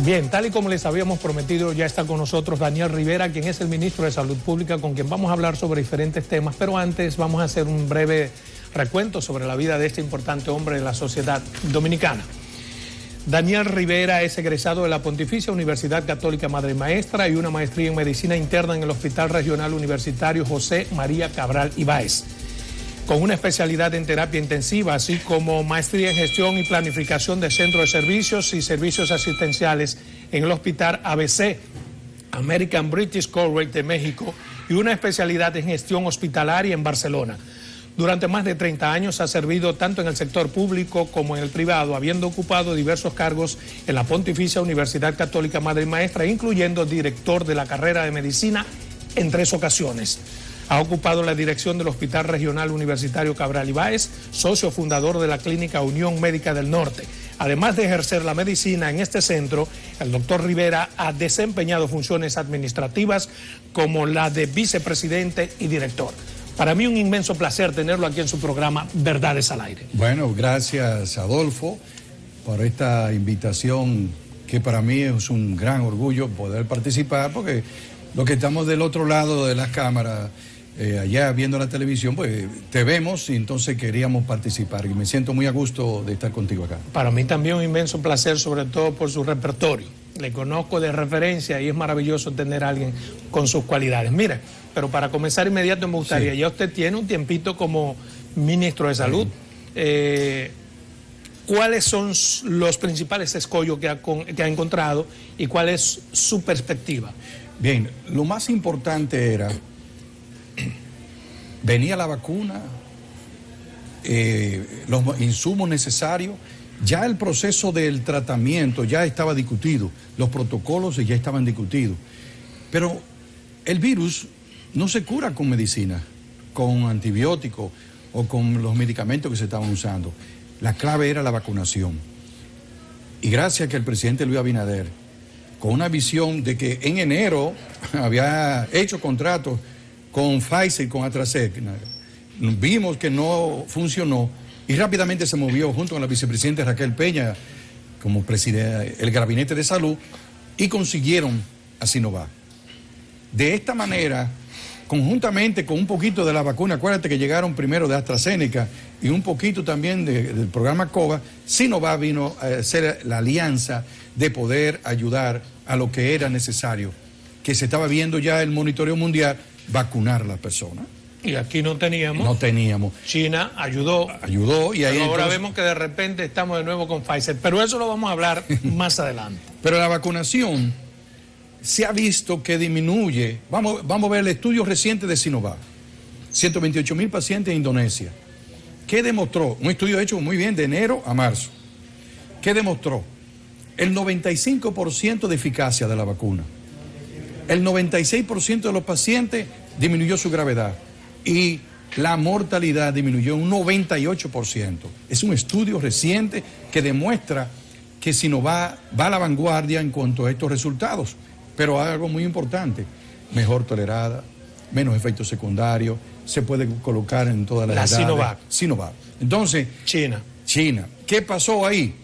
Bien, tal y como les habíamos prometido, ya está con nosotros Daniel Rivera, quien es el ministro de Salud Pública, con quien vamos a hablar sobre diferentes temas, pero antes vamos a hacer un breve recuento sobre la vida de este importante hombre de la sociedad dominicana. Daniel Rivera es egresado de la Pontificia Universidad Católica Madre Maestra y una maestría en Medicina Interna en el Hospital Regional Universitario José María Cabral Ibáez, con una especialidad en terapia intensiva, así como maestría en gestión y planificación de centros de servicios y servicios asistenciales en el Hospital ABC, American British College de México, y una especialidad en gestión hospitalaria en Barcelona. Durante más de 30 años ha servido tanto en el sector público como en el privado, habiendo ocupado diversos cargos en la Pontificia Universidad Católica Madre Maestra, incluyendo director de la carrera de medicina en 3 ocasiones. Ha ocupado la dirección del Hospital Regional Universitario Cabral Ibáez, socio fundador de la Clínica Unión Médica del Norte. Además de ejercer la medicina en este centro, el doctor Rivera ha desempeñado funciones administrativas como la de vicepresidente y director. Para mí un inmenso placer tenerlo aquí en su programa Verdades al Aire. Bueno, gracias Adolfo por esta invitación que para mí es un gran orgullo poder participar, porque los que estamos del otro lado de las cámaras, allá viendo la televisión, pues te vemos y entonces queríamos participar y me siento muy a gusto de estar contigo acá. Para mí también un inmenso placer, sobre todo por su repertorio. Le conozco de referencia y es maravilloso tener a alguien con sus cualidades. Mire, pero para comenzar inmediato me gustaría, ya usted tiene un tiempito como ministro de Salud, ¿cuáles son los principales escollos que ha encontrado y cuál es su perspectiva? Bien, lo más importante era, venía la vacuna, los insumos necesarios, ya el proceso del tratamiento ya estaba discutido, los protocolos ya estaban discutidos, pero el virus no se cura con medicina, con antibióticos o con los medicamentos que se estaban usando. La clave era la vacunación. Y gracias a que el presidente Luis Abinader, con una visión de que en enero había hecho contratos con Pfizer y con AstraZeneca, vimos que no funcionó y rápidamente se movió junto con la vicepresidenta Raquel Peña como presidente el Gabinete de Salud y consiguieron a Sinovac. De esta manera, conjuntamente con un poquito de la vacuna, acuérdate que llegaron primero de AstraZeneca y un poquito también del programa COVAX, Sinovac vino a hacer la alianza de poder ayudar a lo que era necesario, que se estaba viendo ya el monitoreo mundial, vacunar a las personas. Y aquí no teníamos. No teníamos. China ayudó. Ayudó y ahí pero ahora entonces, vemos que de repente estamos de nuevo con Pfizer, pero eso lo vamos a hablar más adelante. Pero la vacunación se ha visto que disminuye. Vamos a ver el estudio reciente de Sinovac. 128,000 pacientes en Indonesia. ¿Qué demostró? Un estudio hecho muy bien de enero a marzo. ¿Qué demostró? El 95% de eficacia de la vacuna. El 96% de los pacientes disminuyó su gravedad y la mortalidad disminuyó un 98%. Es un estudio reciente que demuestra que Sinovac va a la vanguardia en cuanto a estos resultados. Pero algo muy importante, mejor tolerada, menos efectos secundarios, se puede colocar en todas las edades. Sinovac. Entonces, China. ¿Qué pasó ahí?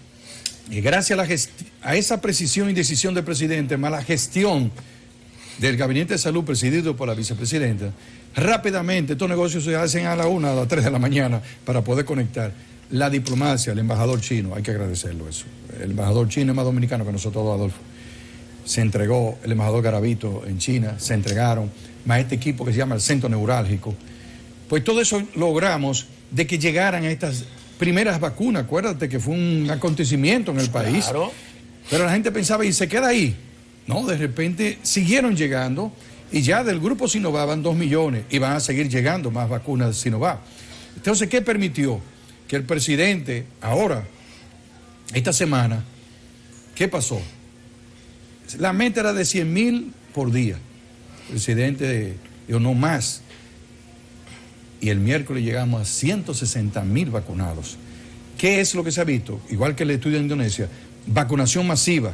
Y gracias a esa precisión y decisión del presidente, más la gestión del Gabinete de Salud presidido por la vicepresidenta, rápidamente estos negocios se hacen a la 1, a las 3 de la mañana para poder conectar. La diplomacia, el embajador chino, hay que agradecerlo eso. El embajador chino es más dominicano que nosotros, Adolfo. Se entregó el embajador Garavito en China, se entregaron, más este equipo que se llama el Centro Neurálgico. Pues todo eso logramos de que llegaran a estas primeras vacunas. Acuérdate que fue un acontecimiento en el país. Claro. Pero la gente pensaba, ¿y se queda ahí? No, de repente siguieron llegando y ya del grupo Sinovac van 2 millones y van a seguir llegando más vacunas de Sinovac. Entonces, ¿qué permitió? Que el presidente ahora, esta semana, ¿qué pasó? La meta era de 100,000 por día. El presidente dijo, no más. Y el miércoles llegamos a 160,000 vacunados. ¿Qué es lo que se ha visto? Igual que el estudio de Indonesia, vacunación masiva.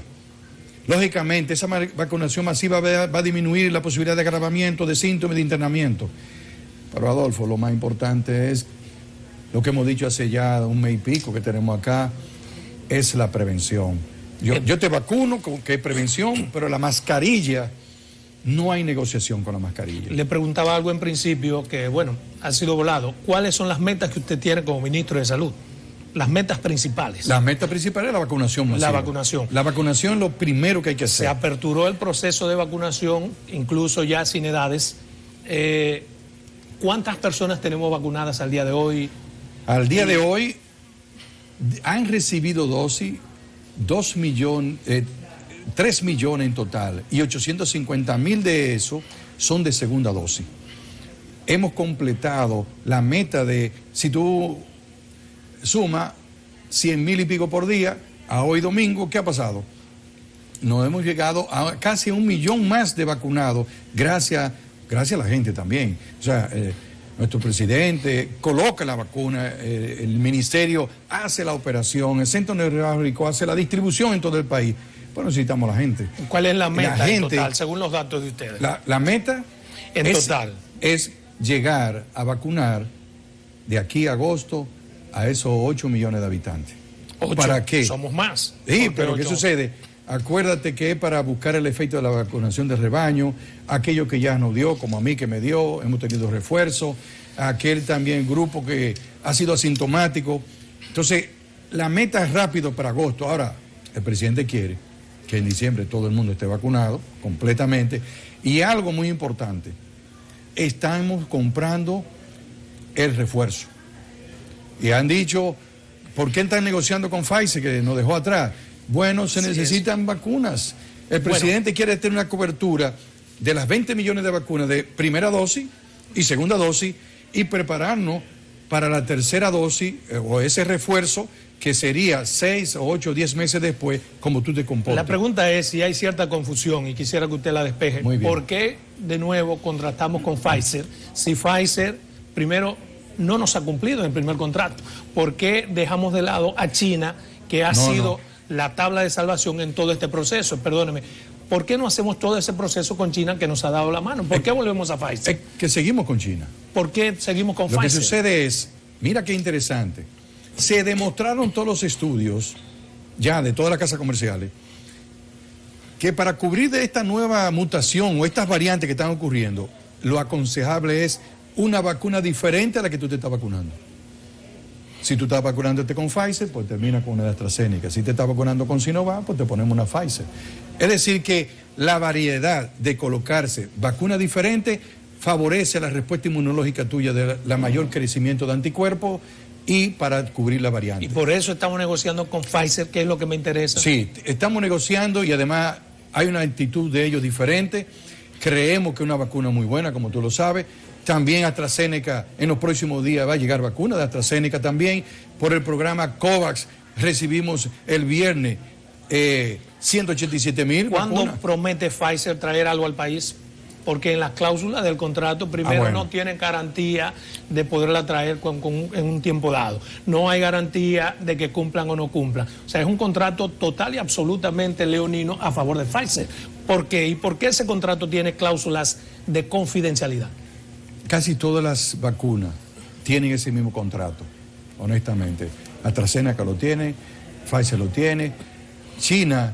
Lógicamente, esa vacunación masiva va a disminuir la posibilidad de agravamiento, de síntomas, de internamiento. Pero Adolfo, lo más importante es lo que hemos dicho hace ya un mes y pico que tenemos acá, es la prevención. Yo te vacuno, que es prevención, pero la mascarilla, no hay negociación con la mascarilla. Le preguntaba algo en principio que, bueno, ha sido volado. ¿Cuáles son las metas que usted tiene como ministro de Salud? Las metas principales. La meta principal es la vacunación masiva. La vacunación. La vacunación es lo primero que hay que hacer. Se aperturó el proceso de vacunación, incluso ya sin edades. ¿Cuántas personas tenemos vacunadas al día de hoy? Al día de hoy han recibido dosis 3 millones en total y 850.000 de eso son de segunda dosis. Hemos completado la meta de, si tú sumas 100.000 y pico por día, a hoy domingo, ¿qué ha pasado? Nos hemos llegado a casi 1 millón más de vacunados, gracias a la gente también. O sea, nuestro presidente coloca la vacuna, el ministerio hace la operación, el centro neurálgico hace la distribución en todo el país. Pues necesitamos a la gente. ¿Cuál es la meta en total, según los datos de ustedes? La meta total es llegar a vacunar de aquí a agosto a esos 8 millones de habitantes. 8. ¿Para qué? Somos más. Sí, pero ¿qué sucede? Acuérdate que es para buscar el efecto de la vacunación de rebaño, aquello que ya nos dio, como a mí que me dio, hemos tenido refuerzo, aquel también grupo que ha sido asintomático. Entonces, la meta es rápido para agosto. Ahora, el presidente quiere que en diciembre todo el mundo esté vacunado completamente. Y algo muy importante, estamos comprando el refuerzo. Y han dicho, ¿por qué están negociando con Pfizer, que nos dejó atrás? Bueno, se necesitan vacunas. El presidente quiere tener una cobertura de las 20 millones de vacunas de primera dosis y segunda dosis y prepararnos para la tercera dosis o ese refuerzo que sería 6 o 8 o 10 meses después, como tú te comportas. La pregunta es si hay cierta confusión y quisiera que usted la despeje. Muy bien. ¿Por qué de nuevo contratamos con Pfizer si Pfizer primero no nos ha cumplido en el primer contrato? ¿Por qué dejamos de lado a China, que ha sido la tabla de salvación en todo este proceso? Perdóneme, ¿por qué no hacemos todo ese proceso con China que nos ha dado la mano? ¿Por qué volvemos a Pfizer? Es que seguimos con China. ¿Por qué seguimos con Pfizer? Lo que sucede es, mira qué interesante, se demostraron todos los estudios, ya de todas las casas comerciales, que para cubrir de esta nueva mutación o estas variantes que están ocurriendo, lo aconsejable es una vacuna diferente a la que tú te estás vacunando. Si tú estás vacunándote con Pfizer, pues termina con una de AstraZeneca. Si te estás vacunando con Sinovac, pues te ponemos una Pfizer. Es decir, que la variedad de colocarse vacuna diferente favorece la respuesta inmunológica tuya de la mayor crecimiento de anticuerpos y para cubrir la variante. Y por eso estamos negociando con Pfizer, que es lo que me interesa. Sí, estamos negociando y además hay una actitud de ellos diferente. Creemos que es una vacuna muy buena, como tú lo sabes. También AstraZeneca, en los próximos días va a llegar vacuna de AstraZeneca también. Por el programa COVAX recibimos el viernes 187.000 ¿Cuándo vacunas. promete Pfizer traer algo al país? Porque en las cláusulas del contrato primero no tienen garantía de poderla traer en un tiempo dado. No hay garantía de que cumplan o no cumplan. O sea, es un contrato total y absolutamente leonino a favor de Pfizer. ¿Por qué? ¿Y por qué ese contrato tiene cláusulas de confidencialidad? Casi todas las vacunas tienen ese mismo contrato, honestamente. AstraZeneca lo tiene, Pfizer lo tiene. China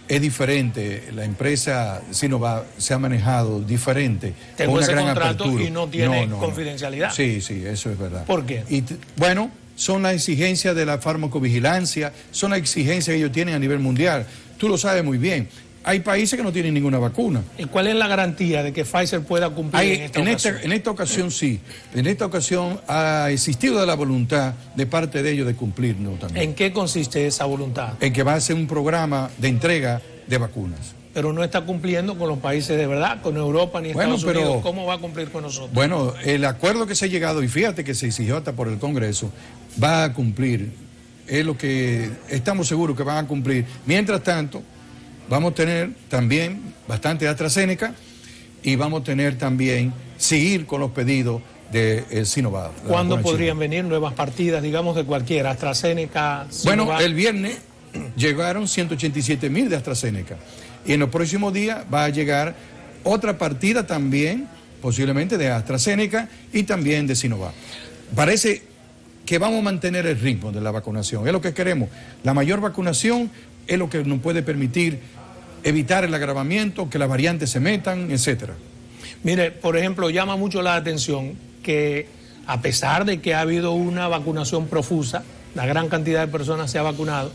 es diferente, la empresa Sinovac se ha manejado diferente. Tengo con una ese gran contrato apertura. y no tiene confidencialidad. Sí, eso es verdad. ¿Por qué? Bueno, son las exigencias de la farmacovigilancia, son las exigencias que ellos tienen a nivel mundial. Tú lo sabes muy bien. Hay países que no tienen ninguna vacuna. ¿Y cuál es la garantía de que Pfizer pueda cumplir en esta ocasión? En esta ocasión sí. En esta ocasión ha existido la voluntad de parte de ellos de cumplirnos también. ¿En qué consiste esa voluntad? En que va a ser un programa de entrega de vacunas. Pero no está cumpliendo con los países de verdad, con Europa ni Estados Unidos. ¿Cómo va a cumplir con nosotros? Bueno, el acuerdo que se ha llegado, y fíjate que se exigió hasta por el Congreso, va a cumplir. Es lo que estamos seguros que van a cumplir. Mientras tanto, vamos a tener también bastante AstraZeneca y vamos a tener también, seguir con los pedidos de Sinovac. ¿Cuándo podrían venir nuevas partidas, digamos, de cualquiera? AstraZeneca, Sinovac. Bueno, el viernes llegaron 187.000 de AstraZeneca y en los próximos días va a llegar otra partida también, posiblemente de AstraZeneca y también de Sinovac. Parece que vamos a mantener el ritmo de la vacunación, es lo que queremos, la mayor vacunación es lo que nos puede permitir evitar el agravamiento, que las variantes se metan, etcétera. Mire, por ejemplo, llama mucho la atención que a pesar de que ha habido una vacunación profusa, la gran cantidad de personas se ha vacunado,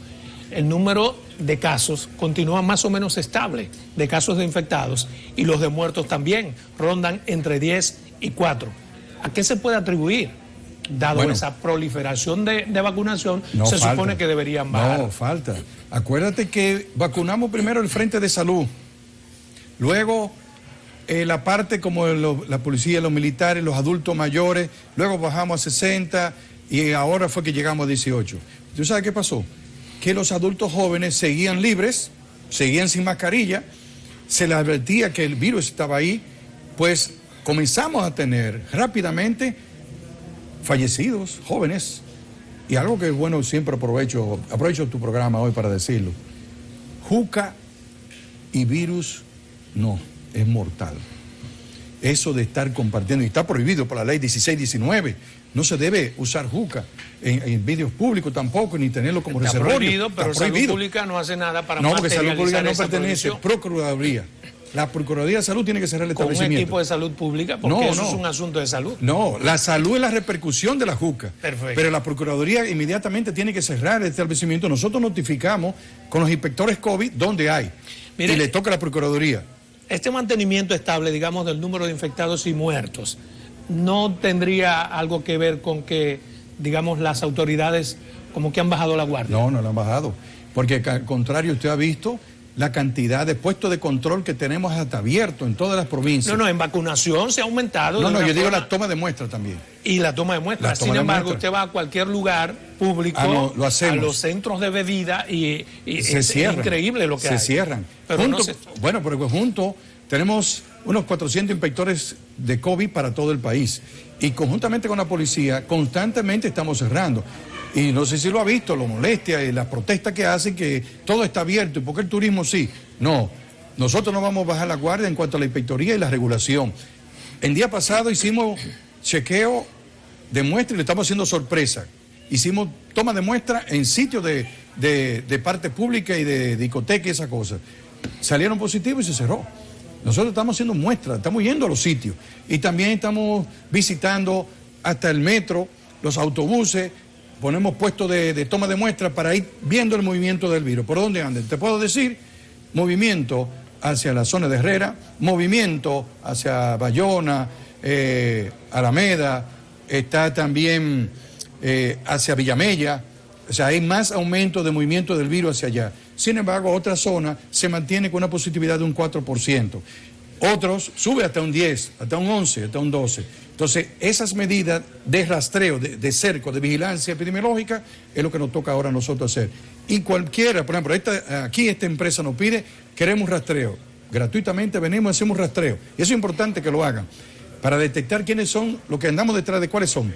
el número de casos continúa más o menos estable, de casos de infectados, y los de muertos también rondan entre 10 y 4. ¿A qué se puede atribuir? Dado esa proliferación de vacunación, se supone que deberían bajar. No, falta. Acuérdate que vacunamos primero el Frente de Salud, luego la parte como la policía, los militares, los adultos mayores, luego bajamos a 60 y ahora fue que llegamos a 18. ¿Tú sabes qué pasó? Que los adultos jóvenes seguían libres, seguían sin mascarilla, se les advertía que el virus estaba ahí, pues comenzamos a tener rápidamente fallecidos, jóvenes, y algo que es bueno, siempre aprovecho tu programa hoy para decirlo, juca y virus no, es mortal. Eso de estar compartiendo, y está prohibido por la ley 1619, no se debe usar juca en vídeos públicos tampoco, ni tenerlo como reservorio. Prohibido, pero Salud Pública no hace nada para no, porque Salud Pública no pertenece, prohibición. Procuraduría. La Procuraduría de Salud tiene que cerrar el establecimiento. Con un equipo de salud pública, porque eso es un asunto de salud. No, la salud es la repercusión de la juca. Perfecto. Pero la Procuraduría inmediatamente tiene que cerrar el establecimiento. Nosotros notificamos con los inspectores COVID dónde hay. Mire, y le toca a la Procuraduría. Este mantenimiento estable, digamos, del número de infectados y muertos, ¿no tendría algo que ver con que, digamos, las autoridades como que han bajado la guardia? No, no la han bajado. Porque al contrario, usted ha visto la cantidad de puestos de control que tenemos hasta abiertos en todas las provincias. No, en vacunación se ha aumentado. No, yo digo la toma de muestras también. Y la toma de muestras. Sin embargo, usted va a cualquier lugar público, lo hacemos. A los centros de bebida y es increíble lo que hay. Se cierran. Pero Bueno, porque juntos tenemos unos 400 inspectores de COVID para todo el país. Y conjuntamente con la policía, constantemente estamos cerrando. Y no sé si lo ha visto, lo molestia y las protestas que hacen, que todo está abierto. ¿Y por qué el turismo sí? No, nosotros no vamos a bajar la guardia en cuanto a la inspectoría y la regulación. El día pasado hicimos chequeo de muestra y le estamos haciendo sorpresa. Hicimos toma de muestra en sitios de parte pública y de discoteca y esas cosas. Salieron positivos y se cerró. Nosotros estamos haciendo muestras, estamos yendo a los sitios. Y también estamos visitando hasta el metro, los autobuses. Ponemos puestos de toma de muestras para ir viendo el movimiento del virus. ¿Por dónde andan? Te puedo decir, movimiento hacia la zona de Herrera, movimiento hacia Bayona, Alameda, está también hacia Villamella. O sea, hay más aumento de movimiento del virus hacia allá. Sin embargo, otra zona se mantiene con una positividad de un 4%. Otros sube hasta un 10, hasta un 11, hasta un 12. Entonces, esas medidas de rastreo, de cerco, de vigilancia epidemiológica, es lo que nos toca ahora a nosotros hacer. Y cualquiera, por ejemplo, aquí esta empresa nos pide, queremos rastreo. Gratuitamente venimos y hacemos rastreo. Y eso es importante que lo hagan, para detectar quiénes son, los que andamos detrás de cuáles son.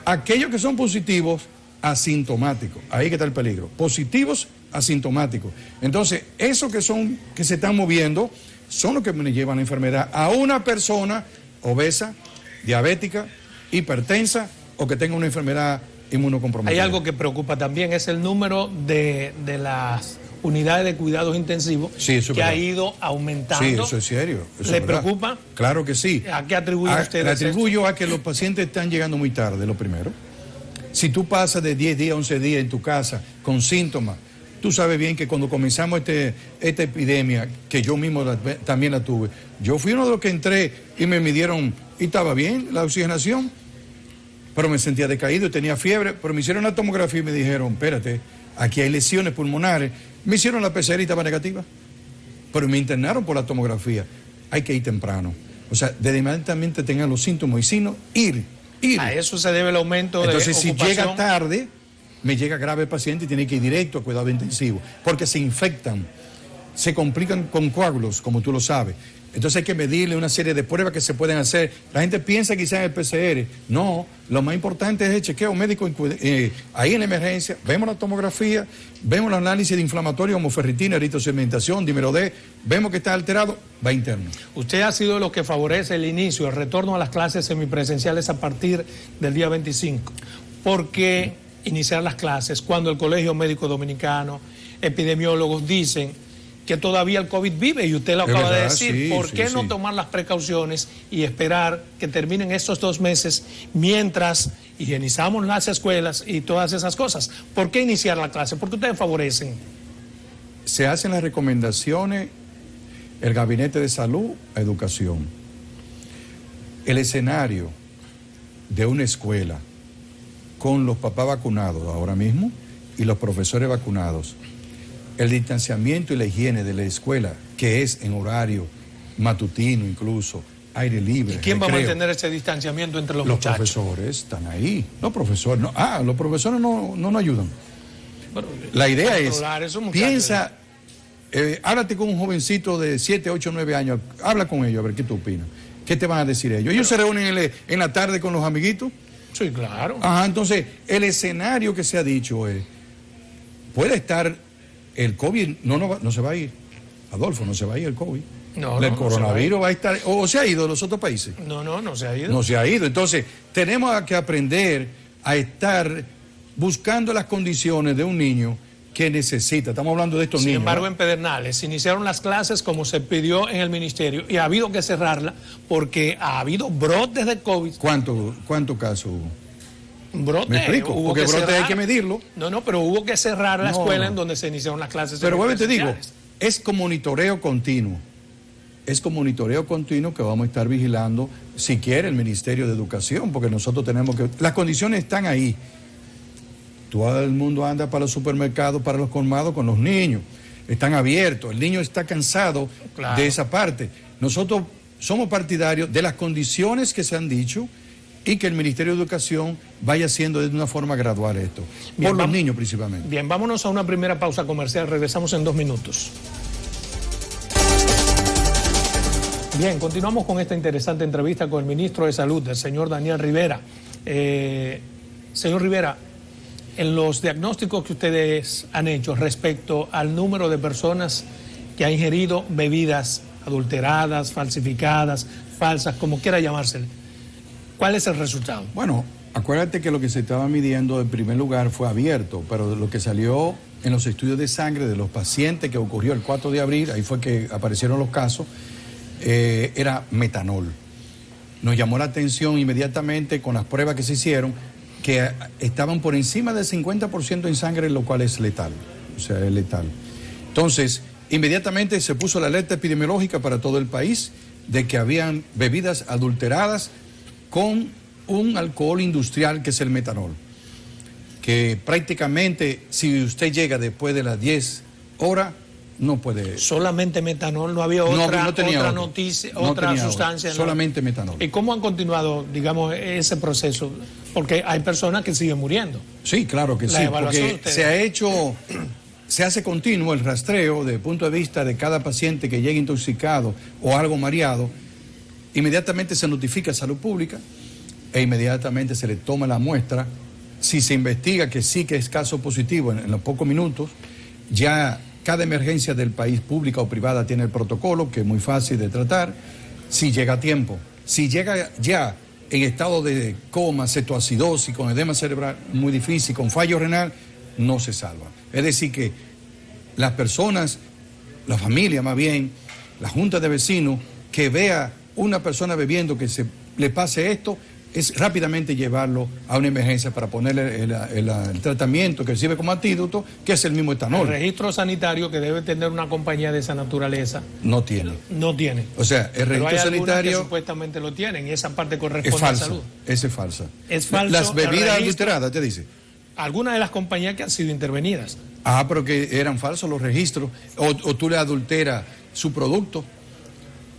Aquellos que son positivos, asintomáticos. Ahí que está el peligro. Positivos, asintomáticos. Entonces, esos que se están moviendo, son los que me llevan la enfermedad a una persona obesa, diabética, hipertensa o que tenga una enfermedad inmunocomprometida. Hay algo que preocupa también, es el número de las unidades de cuidados intensivos que ha ido aumentando. Sí, eso es serio. ¿Le preocupa? Claro que sí. ¿A qué atribuye usted? Le atribuyo a que los pacientes están llegando muy tarde, lo primero. Si tú pasas de 10 días, 11 días en tu casa con síntomas, tú sabes bien que cuando comenzamos esta epidemia, que yo mismo también la tuve, yo fui uno de los que entré y me midieron, y estaba bien la oxigenación, pero me sentía decaído y tenía fiebre, pero me hicieron la tomografía y me dijeron, espérate, aquí hay lesiones pulmonares. Me hicieron la PCR y estaba negativa, pero me internaron por la tomografía. Hay que ir temprano. O sea, de inmediatamente tengan los síntomas y si no, ir. A eso se debe el aumento de Entonces, si ocupación. llega tarde, me llega grave el paciente y tiene que ir directo a cuidado intensivo, porque se infectan, se complican con coágulos, como tú lo sabes. Entonces hay que medirle una serie de pruebas que se pueden hacer. La gente piensa quizás en el PCR. No, lo más importante es el chequeo médico. Ahí en la emergencia, vemos la tomografía, vemos el análisis de inflamatorio como ferritina, eritrosedimentación, dímero D, vemos que está alterado, va interno. Usted ha sido lo que favorece el inicio, el retorno a las clases semipresenciales a partir del día 25. ¿Por qué iniciar las clases cuando el Colegio Médico Dominicano, epidemiólogos dicen que todavía el COVID vive, y usted lo acaba de decir. Sí, ¿Por qué no tomar las precauciones y esperar que terminen estos 2 meses mientras higienizamos las escuelas y todas esas cosas? ¿Por qué iniciar la clase? ¿Por qué ustedes favorecen? Se hacen las recomendaciones, el Gabinete de Salud, Educación. El escenario de una escuela con los papás vacunados ahora mismo y los profesores vacunados, el distanciamiento y la higiene de la escuela, que es en horario matutino incluso, aire libre. ¿Y quién va a recreo. mantener ese distanciamiento entre los Los muchachos? profesores están ahí. Los profesores no, los profesores no nos ayudan. Bueno, La idea es, controlar esos muchachos. piensa, háblate con un jovencito de 7, 8, 9 años, habla con ellos a ver qué tú opinas. ¿Qué te van a decir ellos? Ellos se reúnen en la tarde con los amiguitos. Sí, claro. Ajá, entonces, el escenario que se ha dicho es, puede estar, el COVID no se va a ir. Adolfo, no se va a ir el COVID. El coronavirus va a estar, o se ha ido de los otros países. No se ha ido. No se ha ido. Entonces, tenemos que aprender a estar buscando las condiciones de un niño que necesita. Estamos hablando de estos niños. Sin embargo, ¿no? en Pedernales se iniciaron las clases como se pidió en el ministerio y ha habido que cerrarla porque ha habido brotes de COVID. ¿Cuánto caso hubo? Brote, ¿Me explico? hubo Porque que brote cerrar. hay que medirlo. No, pero hubo que cerrar la escuela en donde se iniciaron las clases. Pero bueno, te digo, presenciales. es con monitoreo continuo. Es con monitoreo continuo que vamos a estar vigilando, si quiere, el Ministerio de Educación, porque nosotros tenemos que... Las condiciones están ahí. Todo el mundo anda para los supermercados, para los colmados con los niños. Están abiertos. El niño está cansado de esa parte. Nosotros somos partidarios de las condiciones que se han dicho y que el Ministerio de Educación vaya haciendo de una forma gradual esto. Por los niños principalmente. Bien, vámonos a una primera pausa comercial. Regresamos en 2 minutos. Bien, continuamos con esta interesante entrevista con el ministro de Salud, el señor Daniel Rivera. Señor Rivera, en los diagnósticos que ustedes han hecho respecto al número de personas que han ingerido bebidas adulteradas, falsificadas, falsas, como quiera llamársele, ¿cuál es el resultado? Bueno, acuérdate que lo que se estaba midiendo en primer lugar fue abierto, pero lo que salió en los estudios de sangre de los pacientes que ocurrió el 4 de abril, ahí fue que aparecieron los casos, era metanol. Nos llamó la atención inmediatamente con las pruebas que se hicieron que estaban por encima del 50% en sangre, lo cual es letal, o sea, es letal. Entonces, inmediatamente se puso la alerta epidemiológica para todo el país de que habían bebidas adulteradas con un alcohol industrial que es el metanol, que prácticamente si usted llega después de las 10 horas, no puede... Solamente metanol, no había otra, no tenía otra otro. noticia, No otra tenía sustancia. otro. Solamente metanol. ¿Y cómo han continuado, digamos, ese proceso? Porque hay personas que siguen muriendo. Sí, claro que sí, porque se hace continuo el rastreo desde el punto de vista de cada paciente que llegue intoxicado o algo mareado. Inmediatamente se notifica a Salud Pública e inmediatamente se le toma la muestra. Si se investiga que sí que es caso positivo en los pocos minutos, ya cada emergencia del país, pública o privada, tiene el protocolo, que es muy fácil de tratar, si llega a tiempo. Si llega ya en estado de coma, cetoacidosis, con edema cerebral, muy difícil, con fallo renal, no se salva. Es decir que las personas, la familia más bien, la junta de vecinos, que vea una persona bebiendo que se le pase esto, es rápidamente llevarlo a una emergencia para ponerle el tratamiento que sirve como antídoto, que es el mismo etanol. El registro sanitario que debe tener una compañía de esa naturaleza no tiene. No tiene. O sea, el Pero registro hay sanitario que supuestamente lo tienen y esa parte es corresponde a salud. falsa. Esa es falsa. Es falso. Las bebidas adulteradas, te dice. Algunas de las compañías que han sido intervenidas. Ah, pero que eran falsos los registros. O tú le adulteras su producto.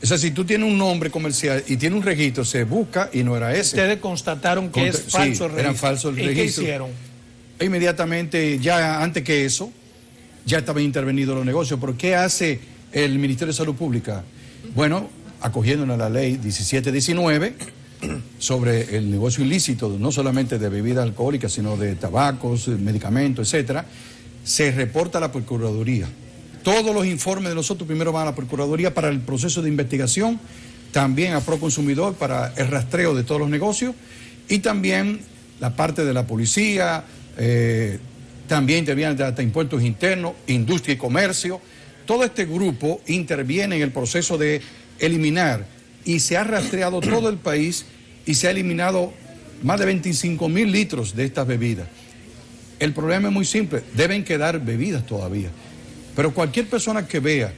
O sea, si tú tienes un nombre comercial y tiene un registro, se busca y no era ese. Ustedes constataron que es falso el registro. Eran falsos el registro. ¿Y qué hicieron? Inmediatamente, ya antes que eso, ya estaban intervenidos los negocios. ¿Pero qué hace el Ministerio de Salud Pública? Bueno, acogiéndonos a la ley 1719 sobre el negocio ilícito, no solamente de bebidas alcohólicas, sino de tabacos, medicamentos, etcétera, se reporta a la Procuraduría. Todos los informes de nosotros primero van a la Procuraduría para el proceso de investigación, también a Proconsumidor para el rastreo de todos los negocios y también la parte de la policía, también intervienen hasta impuestos internos, industria y comercio. Todo este grupo interviene en el proceso de eliminar y se ha rastreado todo el país y se ha eliminado más de 25.000 litros de estas bebidas. El problema es muy simple, deben quedar bebidas todavía. Pero cualquier persona que vea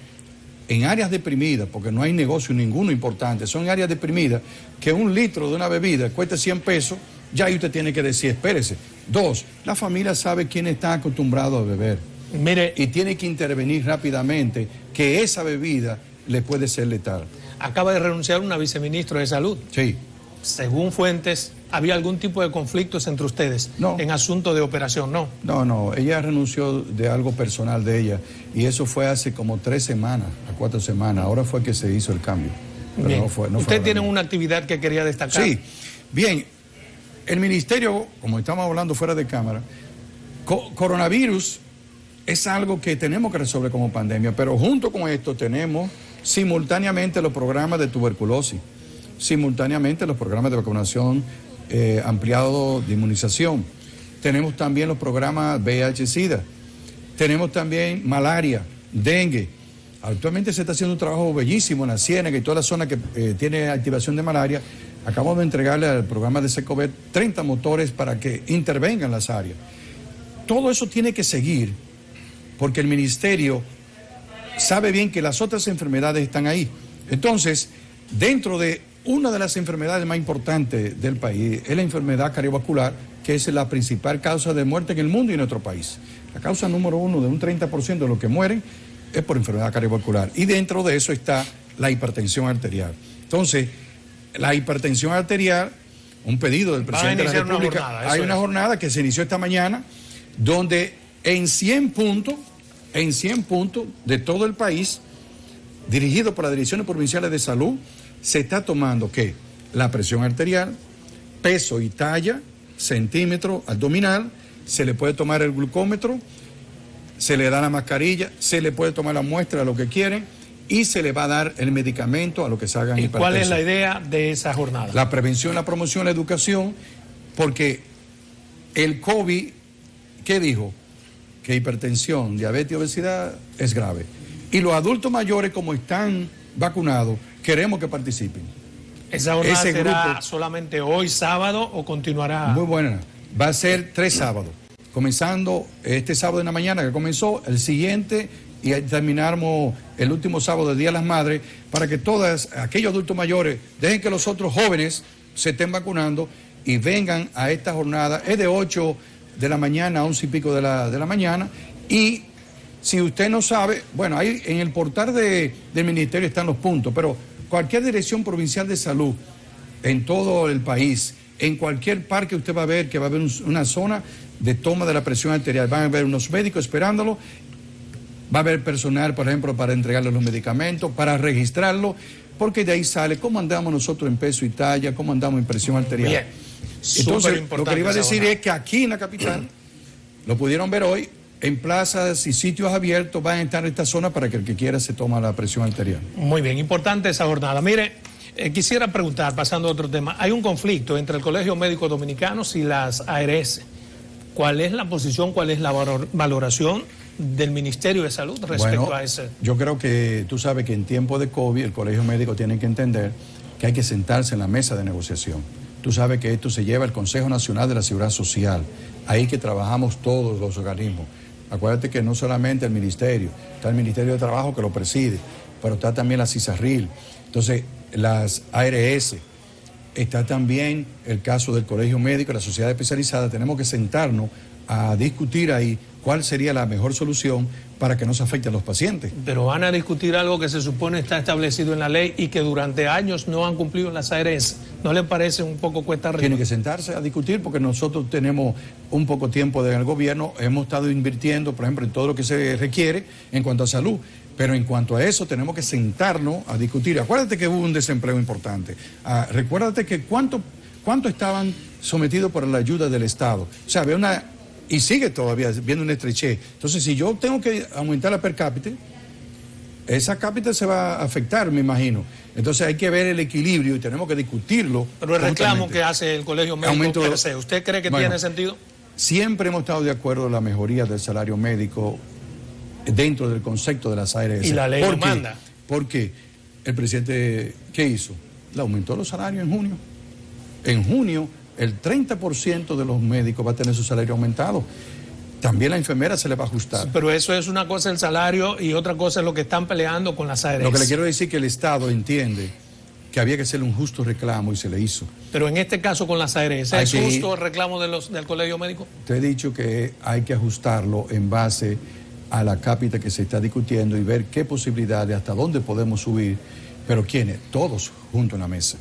en áreas deprimidas, porque no hay negocio ninguno importante, son áreas deprimidas, que un litro de una bebida cueste 100 pesos, ya ahí usted tiene que decir, espérese. 2, la familia sabe quién está acostumbrado a beber. Mire, y tiene que intervenir rápidamente, que esa bebida le puede ser letal. Acaba de renunciar una viceministra de Salud. Sí. Según fuentes, ¿había algún tipo de conflictos entre ustedes en asunto de operación? No. No, ella renunció de algo personal de ella y eso fue hace como 3 semanas, a 4 semanas. Ahora fue que se hizo el cambio. Pero bien. No fue ¿Usted tiene una actividad que quería destacar? Sí. Bien, el ministerio, como estamos hablando fuera de cámara, coronavirus es algo que tenemos que resolver como pandemia, pero junto con esto tenemos simultáneamente los programas de tuberculosis, simultáneamente los programas de vacunación ampliado de inmunización. Tenemos también los programas VIH-Sida. Tenemos también malaria, dengue. Actualmente se está haciendo un trabajo bellísimo en la Ciénaga y toda la zona que tiene activación de malaria. Acabamos de entregarle al programa de Secovet 30 motores para que intervengan las áreas. Todo eso tiene que seguir porque el ministerio sabe bien que las otras enfermedades están ahí. Entonces, dentro de una de las enfermedades más importantes del país es la enfermedad cardiovascular, que es la principal causa de muerte en el mundo y en nuestro país. La causa número 1 de un 30% de los que mueren es por enfermedad cardiovascular. Y dentro de eso está la hipertensión arterial. Entonces, la hipertensión arterial, un pedido del presidente de la República, hay una jornada que se inició esta mañana, donde en 100 puntos de todo el país, dirigido por las direcciones provinciales de salud, se está tomando ¿qué? La presión arterial, peso y talla, centímetro abdominal, se le puede tomar el glucómetro, se le da la mascarilla, se le puede tomar la muestra de lo que quieren y se le va a dar el medicamento a lo que se hagan. ¿Y cuál es la idea de esa jornada? La prevención, la promoción, la educación, porque el COVID, ¿qué dijo? Que hipertensión, diabetes y obesidad es grave. Y los adultos mayores, como están vacunados, queremos que participen. ¿Esa jornada será solamente hoy, sábado, o continuará? Muy buena. Va a ser 3 sábados. Comenzando este sábado en la mañana que comenzó, el siguiente, y terminamos el último sábado del Día de las Madres, para que todos aquellos adultos mayores dejen que los otros jóvenes se estén vacunando y vengan a esta jornada. Es de 8 de la mañana a 11 y pico de la mañana. Y si usted no sabe, bueno, ahí en el portal del ministerio están los puntos, pero cualquier dirección provincial de salud en todo el país, en cualquier parque usted va a ver que va a haber una zona de toma de la presión arterial. Van a haber unos médicos esperándolo, va a haber personal, por ejemplo, para entregarle los medicamentos, para registrarlo, porque de ahí sale cómo andamos nosotros en peso y talla, cómo andamos en presión arterial. Bien. Entonces, lo que le iba a decir es que aquí en la capital, lo pudieron ver hoy, en plazas y sitios abiertos van a estar en esta zona para que el que quiera se tome la presión arterial. Muy bien, importante esa jornada. Mire, quisiera preguntar, pasando a otro tema, hay un conflicto entre el Colegio Médico Dominicano y las ARS. ¿Cuál es la posición, cuál es la valoración del Ministerio de Salud respecto a ese? Yo creo que tú sabes que en tiempo de COVID el Colegio Médico tiene que entender que hay que sentarse en la mesa de negociación. Tú sabes que esto se lleva al Consejo Nacional de la Seguridad Social, ahí que trabajamos todos los organismos. Acuérdate que no solamente el Ministerio, está el Ministerio de Trabajo que lo preside, pero está también la CISARRIL, entonces las ARS, está también el caso del Colegio Médico, la sociedad especializada. Tenemos que sentarnos a discutir ahí cuál sería la mejor solución para que no se afecte a los pacientes. Pero van a discutir algo que se supone está establecido en la ley y que durante años no han cumplido las ARS. ¿No le parece un poco cuesta arriba? Tienen que sentarse a discutir porque nosotros tenemos un poco tiempo en el gobierno, hemos estado invirtiendo, por ejemplo, en todo lo que se requiere en cuanto a salud. Pero en cuanto a eso tenemos que sentarnos a discutir. Acuérdate que hubo un desempleo importante. Recuérdate que cuánto estaban sometidos por la ayuda del Estado. O sea, había una... Y sigue todavía viendo una estrechez. Entonces, si yo tengo que aumentar la per cápita, esa cápita se va a afectar, me imagino. Entonces hay que ver el equilibrio y tenemos que discutirlo. Pero el reclamo que hace el Colegio Médico per se, ¿usted cree que tiene sentido? siempre hemos estado de acuerdo en la mejoría del salario médico dentro del concepto de las ARS. Y la ley lo manda. Porque el presidente, ¿qué hizo? Le aumentó los salarios en junio. En junio, el 30% de los médicos va a tener su salario aumentado. También a la enfermera se le va a ajustar. Sí, pero eso es una cosa el salario y otra cosa es lo que están peleando con las ARS. Lo que le quiero decir es que el Estado entiende que había que hacerle un justo reclamo y se le hizo. Pero en este caso con las ARS, ¿es justo el reclamo del Colegio Médico? Te he dicho que hay que ajustarlo en base a la cápita que se está discutiendo y ver qué posibilidades, hasta dónde podemos subir. Pero ¿quiénes? Todos juntos en la mesa.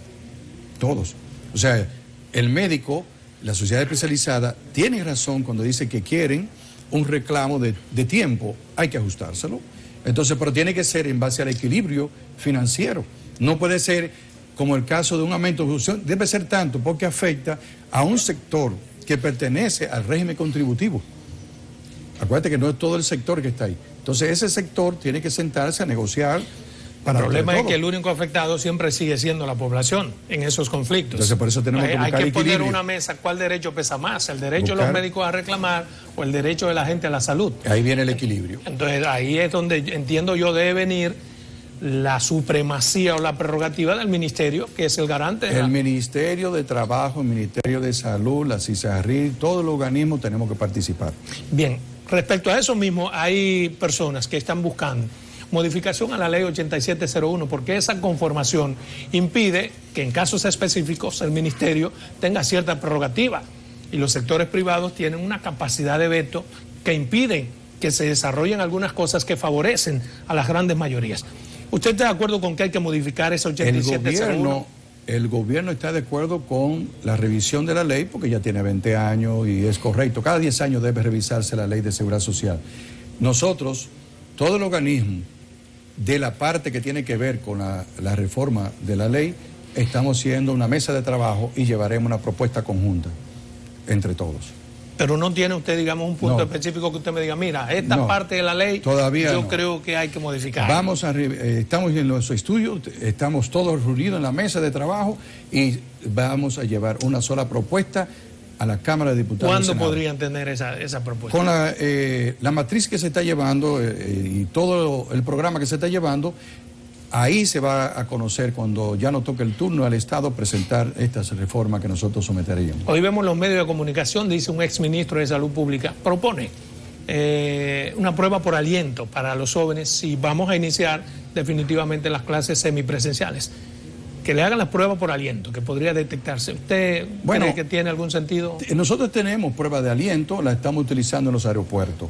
Todos. O sea, el médico, la sociedad especializada, tiene razón cuando dice que quieren un reclamo de tiempo. Hay que ajustárselo. Entonces, pero tiene que ser en base al equilibrio financiero. No puede ser como el caso de un aumento de producción. Debe ser tanto porque afecta a un sector que pertenece al régimen contributivo. Acuérdate que no es todo el sector que está ahí. Entonces, ese sector tiene que sentarse a negociar. El problema es que el único afectado siempre sigue siendo la población en esos conflictos. Entonces, por eso tenemos que buscar equilibrio. Hay que poner una mesa, ¿cuál derecho pesa más? ¿El derecho de los médicos a reclamar o el derecho de la gente a la salud? Ahí viene el equilibrio. Entonces, ahí es donde entiendo yo debe venir la supremacía o la prerrogativa del ministerio, que es el garante. El Ministerio de Trabajo, el Ministerio de Salud, la CISARRIL, todos los organismos tenemos que participar. Bien, respecto a eso mismo, hay personas que están buscando modificación a la ley 8701, porque esa conformación impide que en casos específicos el ministerio tenga cierta prerrogativa y los sectores privados tienen una capacidad de veto que impiden que se desarrollen algunas cosas que favorecen a las grandes mayorías. ¿Usted está de acuerdo con que hay que modificar esa 8701? El gobierno está de acuerdo con la revisión de la ley porque ya tiene 20 años y es correcto. Cada 10 años debe revisarse la ley de seguridad social. Nosotros, todo el organismo de la parte que tiene que ver con la reforma de la ley, estamos haciendo una mesa de trabajo y llevaremos una propuesta conjunta entre todos. Pero no tiene usted, digamos, un punto específico que usted me diga, mira, esta parte de la ley todavía yo creo que hay que modificar. Estamos en los estudios, estamos todos reunidos en la mesa de trabajo y vamos a llevar una sola propuesta a la Cámara de Diputados. ¿Cuándo podrían tener esa propuesta? Con la matriz que se está llevando y todo el programa que se está llevando, ahí se va a conocer cuando ya nos toque el turno al Estado presentar estas reformas que nosotros someteríamos. Hoy vemos los medios de comunicación, dice un exministro de Salud Pública, propone una prueba por aliento para los jóvenes si vamos a iniciar definitivamente las clases semipresenciales. Que le hagan las pruebas por aliento, que podría detectarse. ¿Usted cree que tiene algún sentido? Nosotros tenemos pruebas de aliento, la estamos utilizando en los aeropuertos.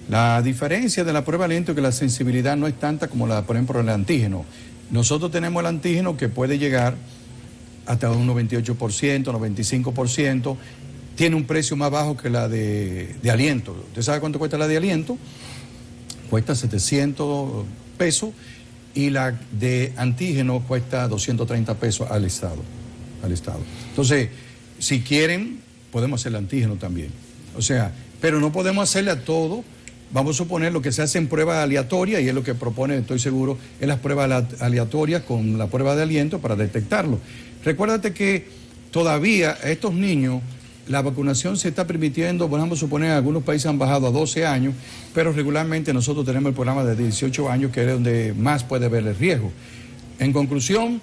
La diferencia de la prueba de aliento es que la sensibilidad no es tanta como por ejemplo, el antígeno. Nosotros tenemos el antígeno que puede llegar hasta un 98%, 95%. Tiene un precio más bajo que la de aliento. ¿Usted sabe cuánto cuesta la de aliento? Cuesta 700 pesos. Y la de antígeno cuesta 230 pesos al Estado. Entonces, si quieren, podemos hacer el antígeno también. O sea, pero no podemos hacerle a todo. Vamos a suponer lo que se hace en pruebas aleatorias, y es lo que propone, estoy seguro, es las pruebas aleatorias con la prueba de aliento para detectarlo. Recuérdate que todavía a estos niños la vacunación se está permitiendo, vamos a suponer, algunos países han bajado a 12 años, pero regularmente nosotros tenemos el programa de 18 años, que es donde más puede haber el riesgo. En conclusión,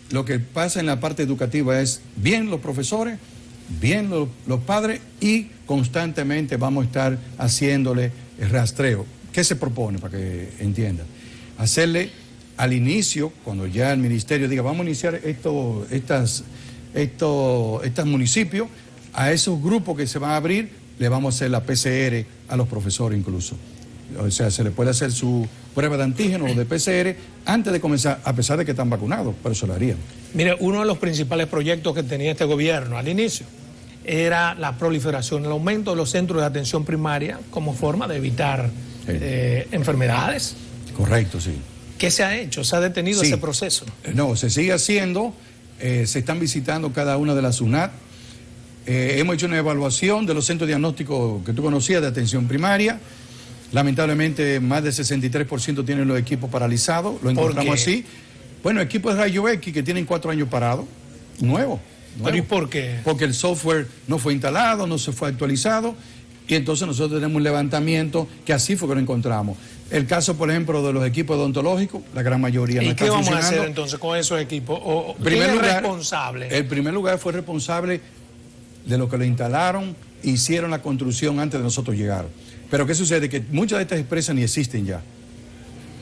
lo que pasa en la parte educativa es bien los profesores, bien los padres, y constantemente vamos a estar haciéndole el rastreo. ¿Qué se propone para que entiendan? Hacerle al inicio, cuando ya el ministerio diga, vamos a iniciar estos municipios, a esos grupos que se van a abrir, le vamos a hacer la PCR a los profesores incluso. O sea, se le puede hacer su prueba de antígeno o de PCR antes de comenzar, a pesar de que están vacunados, pero eso lo harían. Mire, uno de los principales proyectos que tenía este gobierno al inicio era la proliferación, el aumento de los centros de atención primaria como forma de evitar enfermedades. Correcto, sí. ¿Qué se ha hecho? ¿Se ha detenido ese proceso? No, se sigue haciendo, se están visitando cada una de las UNAT. Hemos hecho una evaluación de los centros diagnósticos que tú conocías de atención primaria. Lamentablemente, más del 63% tienen los equipos paralizados. Lo encontramos así. Bueno, equipos de rayo X que tienen 4 años parados, nuevos. ¿Pero y por qué? Porque el software no fue instalado, no se fue actualizado, y entonces nosotros tenemos un levantamiento que así fue que lo encontramos. El caso, por ejemplo, de los equipos odontológicos, la gran mayoría no están funcionando. ¿Y qué vamos a hacer entonces con esos equipos? ¿Quién es responsable? El primer lugar fue responsable de los que lo instalaron, hicieron la construcción antes de nosotros llegar. Pero ¿qué sucede? Que muchas de estas empresas ni existen ya.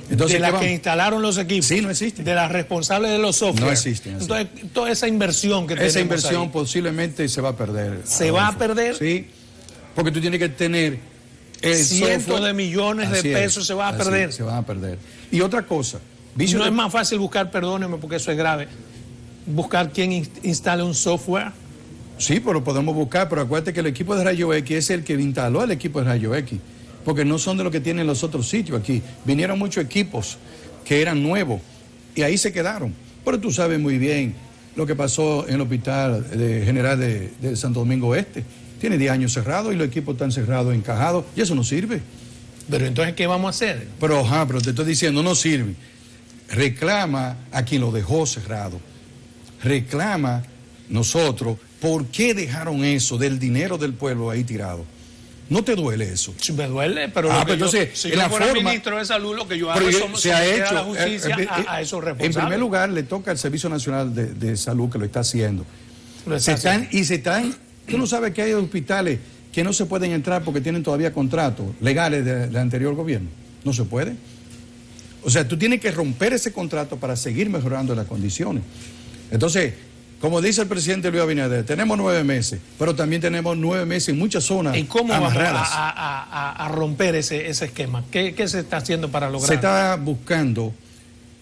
Entonces, de las que instalaron los equipos. Sí, no existen. De las responsables de los software. No existen. Así. Entonces, toda esa inversión que tenemos esa inversión ahí, posiblemente se va a perder. ¿Se va a perder? Sí, porque tú tienes que tener cientos de millones de pesos se va a perder. Se van a perder. Y otra cosa. No es más fácil buscar, perdóneme porque eso es grave, buscar quién instale un software. Sí, pero lo podemos buscar, pero acuérdate que el equipo de Rayo X es el que instaló el equipo de Rayo X. Porque no son de lo que tienen los otros sitios aquí. Vinieron muchos equipos que eran nuevos y ahí se quedaron. Pero tú sabes muy bien lo que pasó en el Hospital General de Santo Domingo Este. Tiene 10 años cerrado y los equipos están cerrados, encajados, y eso no sirve. Pero entonces, ¿qué vamos a hacer? Pero te estoy diciendo, no sirve. Reclama a quien lo dejó cerrado. Reclama nosotros, ¿por qué dejaron eso del dinero del pueblo ahí tirado? ¿No te duele eso? Sí, me duele, pero entonces, si yo fuera ministro de Salud, lo que yo hago es se ha hecho la justicia a esos responsables. En primer lugar, le toca al Servicio Nacional de Salud, que lo está haciendo. Tú no sabes que hay hospitales que no se pueden entrar porque tienen todavía contratos legales del anterior gobierno. No se puede. O sea, tú tienes que romper ese contrato para seguir mejorando las condiciones. Entonces, como dice el presidente Luis Abinader, tenemos 9 meses, pero también tenemos 9 meses en muchas zonas amarradas. ¿Y cómo vamos a romper ese esquema? ¿Qué se está haciendo para lograr? Se está buscando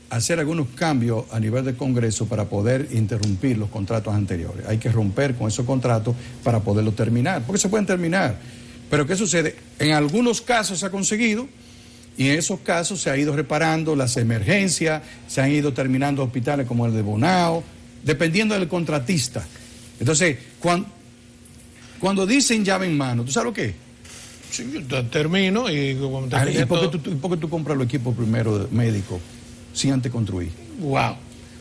hacer algunos cambios a nivel del Congreso para poder interrumpir los contratos anteriores. Hay que romper con esos contratos para poderlos terminar, porque se pueden terminar. Pero ¿qué sucede? En algunos casos se ha conseguido y en esos casos se ha ido reparando las emergencias, se han ido terminando hospitales como el de Bonao, dependiendo del contratista. Entonces, cuando dicen llave en mano, ¿tú sabes lo que es? Sí, yo termino y... ¿Y por qué tú compras los equipos primero médicos sin antes construir? Wow.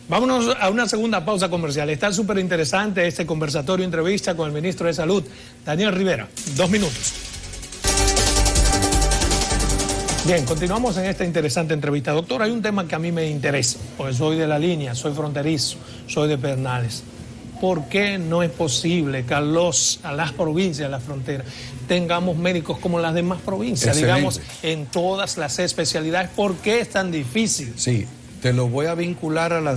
Vámonos a una segunda pausa comercial. Está súper interesante este conversatorio, entrevista con el ministro de Salud, Daniel Rivera. 2 minutos. Bien, continuamos en esta interesante entrevista. Doctor, hay un tema que a mí me interesa, porque soy de la línea, soy fronterizo, soy de Pedernales. ¿Por qué no es posible que a las provincias, a la frontera, tengamos médicos como las demás provincias? Excelente. Digamos, en todas las especialidades. ¿Por qué es tan difícil? Sí, te lo voy a vincular a la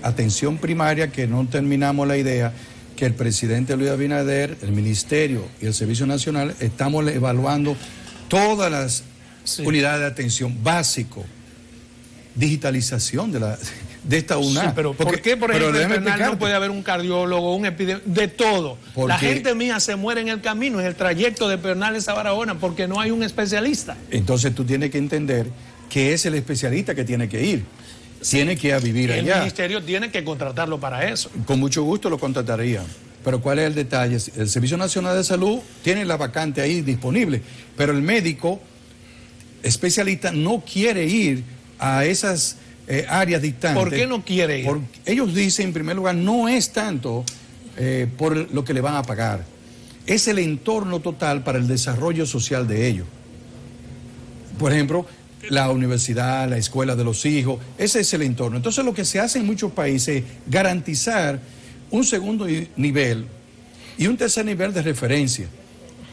atención primaria, que no terminamos la idea, que el presidente Luis Abinader, el Ministerio y el Servicio Nacional estamos evaluando todas las unidades de atención básico, digitalización de esta UNA. Sí, pero ¿por qué, por ejemplo, en Pedernales no puede haber un cardiólogo, un epidemiólogo, de todo? La gente mía se muere en el camino, en el trayecto de Pedernales a Barahona, porque no hay un especialista. Entonces tú tienes que entender que es el especialista que tiene que ir. Tiene que ir a vivir allá. El ministerio tiene que contratarlo para eso. Con mucho gusto lo contrataría. Pero ¿cuál es el detalle? El Servicio Nacional de Salud tiene la vacante ahí disponible, pero el médico especialista no quiere ir a esas áreas distantes. ¿Por qué no quiere ir? Porque ellos dicen, en primer lugar, no es tanto por lo que le van a pagar, es el entorno total para el desarrollo social de ellos. Por ejemplo, la universidad, la escuela de los hijos, ese es el entorno. Entonces lo que se hace en muchos países es garantizar un segundo nivel y un tercer nivel de referencia,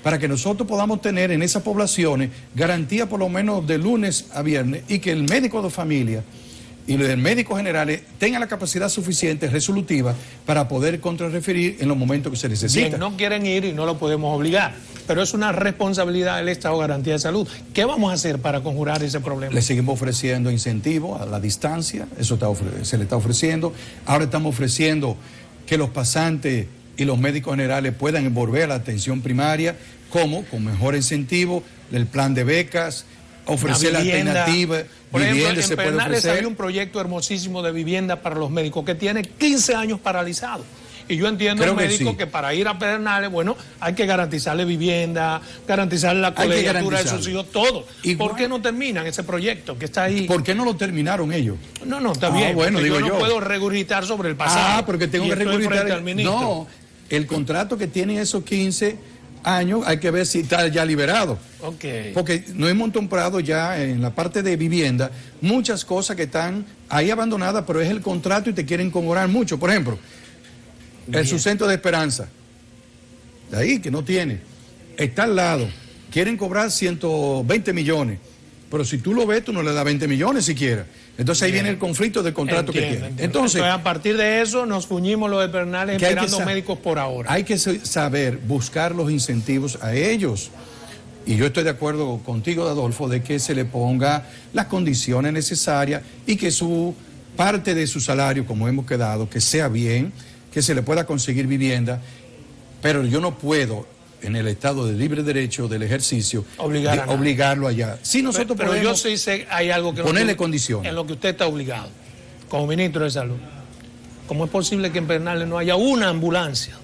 para que nosotros podamos tener en esas poblaciones garantía por lo menos de lunes a viernes, y que el médico de familia y el médico general tengan la capacidad suficiente, resolutiva, para poder contrarreferir en los momentos que se necesita. Bien, no quieren ir y no lo podemos obligar, pero es una responsabilidad del Estado Garantía de Salud. ¿Qué vamos a hacer para conjurar ese problema? Le seguimos ofreciendo incentivos a la distancia, eso se le está ofreciendo. Ahora estamos ofreciendo que los pasantes y los médicos generales puedan volver a la atención primaria, como con mejor incentivo, el plan de becas, ofrecer la alternativa. Por ejemplo, en Pedernales hay un proyecto hermosísimo de vivienda para los médicos que tiene 15 años paralizado. Y yo entiendo Creo al médico sí. que para ir a Pedernales, bueno, hay que garantizarle vivienda, garantizarle la colegiatura de sus hijos, todo. Igual, ¿por qué no terminan ese proyecto que está ahí? ¿Por qué no lo terminaron ellos? No, está bien. Bueno, digo yo no puedo regurgitar sobre el pasado. porque tengo que regurgitar. No, el contrato que tiene esos 15 años hay que ver si está ya liberado. Okay. Porque no hemos comprado ya en la parte de vivienda muchas cosas que están ahí abandonadas, pero es el contrato y te quieren cobrar mucho. Por ejemplo, el subcentro de Esperanza, de ahí que no tiene, está al lado, quieren cobrar 120 millones, pero si tú lo ves, tú no le das 20 millones siquiera. Entonces ahí viene el conflicto del contrato que tiene. Entonces, a partir de eso nos fuñimos los de Pedernales esperando médicos por ahora. Hay que saber buscar los incentivos a ellos. Y yo estoy de acuerdo contigo, Adolfo, de que se le ponga las condiciones necesarias y que su parte de su salario, como hemos quedado, que sea bien, que se le pueda conseguir vivienda, pero yo no puedo, en el estado de libre derecho del ejercicio, obligarlo allá. Sí, nosotros pero podemos, yo sí sé, hay algo que ponerle condiciones. En lo que usted está obligado, como ministro de Salud. ¿Cómo es posible que en Pedernales no haya una ambulancia?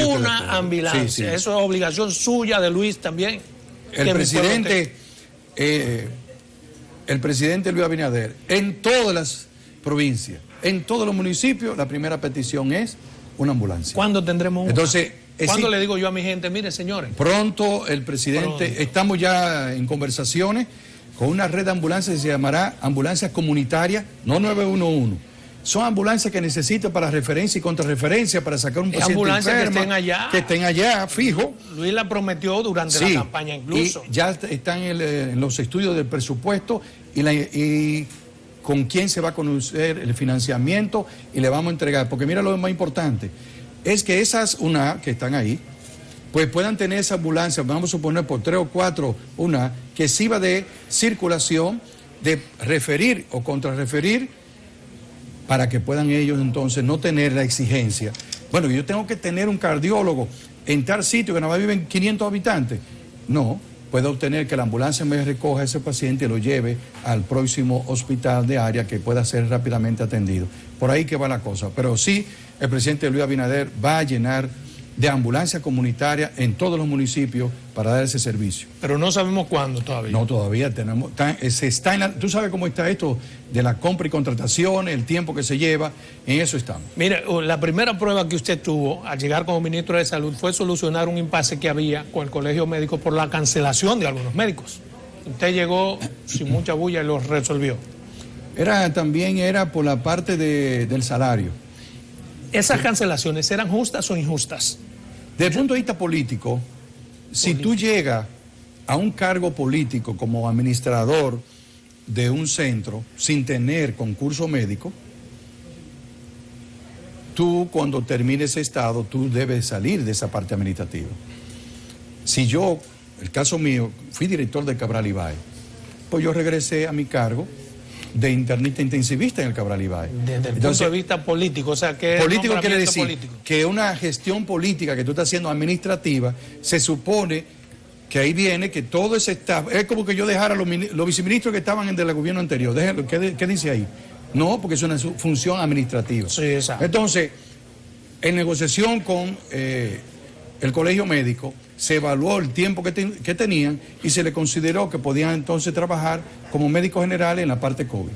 Una ambulancia. Sí, sí. Eso es obligación suya, de Luis también. El presidente Luis Abinader, en todas las provincias, en todos los municipios, la primera petición es una ambulancia. ¿Cuándo tendremos una? Entonces, ¿cuándo le digo yo a mi gente, mire señores? Pronto el presidente, estamos ya en conversaciones con una red de ambulancias que se llamará Ambulancias Comunitarias, no 911. Son ambulancias que necesitan para referencia y contrarreferencia, para sacar un paciente ambulancias enfermo, que estén allá, fijo. Luis la prometió durante la campaña incluso. Y ya están en los estudios del presupuesto y con quién se va a conocer el financiamiento y le vamos a entregar. Porque mira, lo más importante es que esas UNA que están ahí, pues puedan tener esa ambulancia, vamos a suponer por 3 o 4 UNA, que sirva de circulación, de referir o contrarreferir, para que puedan ellos entonces no tener la exigencia. Bueno, yo tengo que tener un cardiólogo en tal sitio que nada más viven 500 habitantes. No, puedo obtener que la ambulancia me recoja a ese paciente y lo lleve al próximo hospital de área que pueda ser rápidamente atendido. Por ahí que va la cosa. Pero sí, el presidente Luis Abinader va a llenar de ambulancia comunitaria en todos los municipios para dar ese servicio. Pero no sabemos cuándo todavía. No, todavía tenemos. Tú sabes cómo está esto de la compra y contratación, el tiempo que se lleva, en eso estamos. Mire, la primera prueba que usted tuvo al llegar como ministro de Salud fue solucionar un impasse que había con el Colegio Médico por la cancelación de algunos médicos. Usted llegó sin mucha bulla y lo resolvió. También era por la parte del salario. ¿Esas cancelaciones eran justas o injustas? Desde el punto de vista político, si tú llegas a un cargo político como administrador de un centro sin tener concurso médico, tú cuando termines ese estado, tú debes salir de esa parte administrativa. Si yo, el caso mío, fui director de Cabral Ibáez, pues yo regresé a mi cargo de internista intensivista en el Cabral Ibáez. Desde el punto de vista político, o sea, que político quiere decir que una gestión política que tú estás haciendo administrativa, se supone que ahí viene que todo ese staff, es como que yo dejara los viceministros que estaban en el gobierno anterior. Déjenlo, ¿qué dice ahí? No, porque es una función administrativa. Sí, exacto. Entonces, en negociación con el Colegio Médico, se evaluó el tiempo que tenían y se le consideró que podían entonces trabajar como médicos generales en la parte COVID.